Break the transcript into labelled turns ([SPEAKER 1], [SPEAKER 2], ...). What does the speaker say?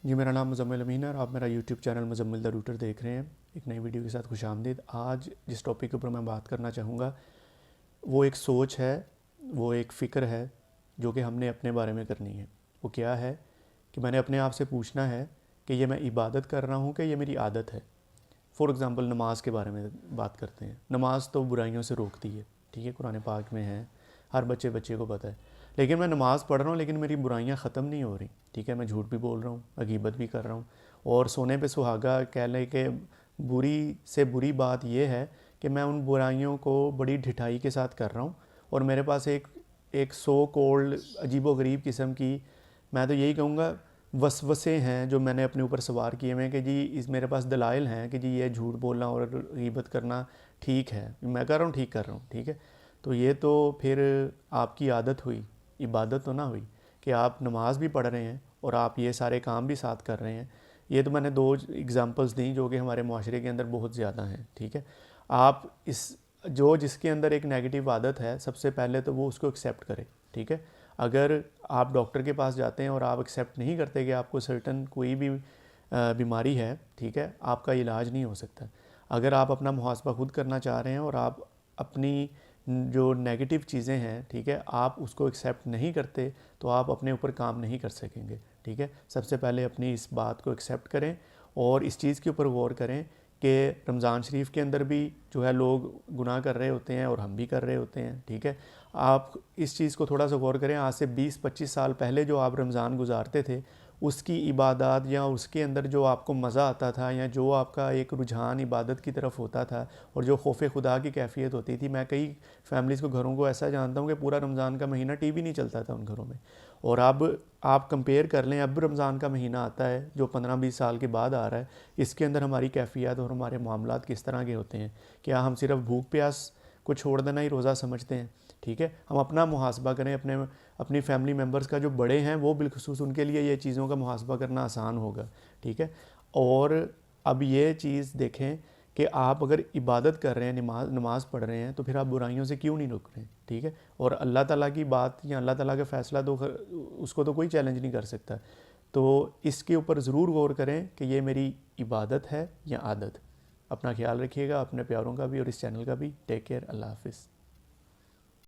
[SPEAKER 1] जी, मेरा नाम मुज़म्मिल अमीन है और आप मेरा YouTube channel Muzammil the router देख रहे हैं। एक नई वीडियो के साथ खुशामदीद। आज जिस टॉपिक के ऊपर मैं बात करना चाहूँगा वो एक सोच है, वो एक फ़िक्र है जो कि हमने अपने बारे में करनी है। वो क्या है कि मैंने अपने आप से पूछना है कि ये मैं इबादत कर रहा हूँ कि ये मेरी आदत है। फ़ॉर एग्ज़ाम्पल नमाज के बारे में बात करते हैं। नमाज तो बुराइयों से रोकती है, ठीक है, कुरान पाक में है, हर बच्चे बच्चे को पता है। लेकिन मैं नमाज़ पढ़ रहा हूँ लेकिन मेरी बुराइयाँ ख़त्म नहीं हो रही, ठीक है, मैं झूठ भी बोल रहा हूँ, गीबत भी कर रहा हूँ। और सोने पे सुहागा कह लें कि बुरी से बुरी बात यह है कि मैं उन बुराइयों को बड़ी ढिठाई के साथ कर रहा हूँ। और मेरे पास एक एक सो कोल्ड अजीबो गरीब किस्म की, मैं तो यही कहूँगा, वसवसे हैं जो मैंने अपने ऊपर सवार किए हुए हैं कि जी इस मेरे पास दलाइल हैं कि जी ये झूठ बोलना और गीबत करना ठीक है, मैं कर रहा हूँ, ठीक कर रहा हूँ, ठीक है। तो ये तो फिर आपकी आदत हुई, इबादत तो ना हुई कि आप नमाज भी पढ़ रहे हैं और आप ये सारे काम भी साथ कर रहे हैं। ये तो मैंने दो एग्जांपल्स दी जो कि हमारे माशरे के अंदर बहुत ज़्यादा हैं, ठीक है। आप इस जो जिसके अंदर एक नेगेटिव आदत है, सबसे पहले तो वो उसको एक्सेप्ट करे, ठीक है। अगर आप डॉक्टर के पास जाते हैं और आप एक्सेप्ट नहीं करते कि आपको सर्टन कोई भी बीमारी है, ठीक है, आपका इलाज नहीं हो सकता। अगर आप अपना मुहासबा खुद करना चाह रहे हैं और आप अपनी जो नेगेटिव चीज़ें हैं, ठीक है, आप उसको एक्सेप्ट नहीं करते तो आप अपने ऊपर काम नहीं कर सकेंगे, ठीक है। सबसे पहले अपनी इस बात को एक्सेप्ट करें और इस चीज़ के ऊपर गौर करें कि रमज़ान शरीफ के अंदर भी जो है लोग गुनाह कर रहे होते हैं और हम भी कर रहे होते हैं, ठीक है। आप इस चीज़ को थोड़ा सा गौर करें, आज से 20-25 साल पहले जो आप रमज़ान गुजारते थे उसकी इबादत या उसके अंदर जो आपको मज़ा आता था या जो आपका एक रुझान इबादत की तरफ होता था और जो खौफ खुदा की कैफियत होती थी, मैं कई फैमिलीज़ को, घरों को ऐसा जानता हूँ कि पूरा रमज़ान का महीना टीवी नहीं चलता था उन घरों में। और अब आप कंपेयर कर लें, अब रमज़ान का महीना आता है जो 15-20 साल के बाद आ रहा है, इसके अंदर हमारी कैफियत और हमारे मामलात किस तरह के होते हैं। क्या हम सिर्फ भूख प्यास को छोड़ देना ही रोज़ा समझते हैं, ठीक है। हम अपना मुहासबा करें, अपनी फैमिली मेम्बर्स का, जो बड़े हैं वो बिलखसूस उनके लिए ये चीज़ों का मुहासबा करना आसान होगा, ठीक है। और अब ये चीज़ देखें कि आप अगर इबादत कर रहे हैं, नमाज पढ़ रहे हैं, तो फिर आप बुराइयों से क्यों नहीं रुक रहे हैं, ठीक है। और अल्लाह ताला की बात या अल्लाह ताला का फ़ैसला तो उसको तो कोई चैलेंज नहीं कर सकता। तो इसके ऊपर ज़रूर गौर करें कि ये मेरी इबादत है या आदत। अपना ख्याल रखिएगा, अपने प्यारों का भी और इस चैनल का भी। टेक केयर, अल्लाह हाफ़िज़।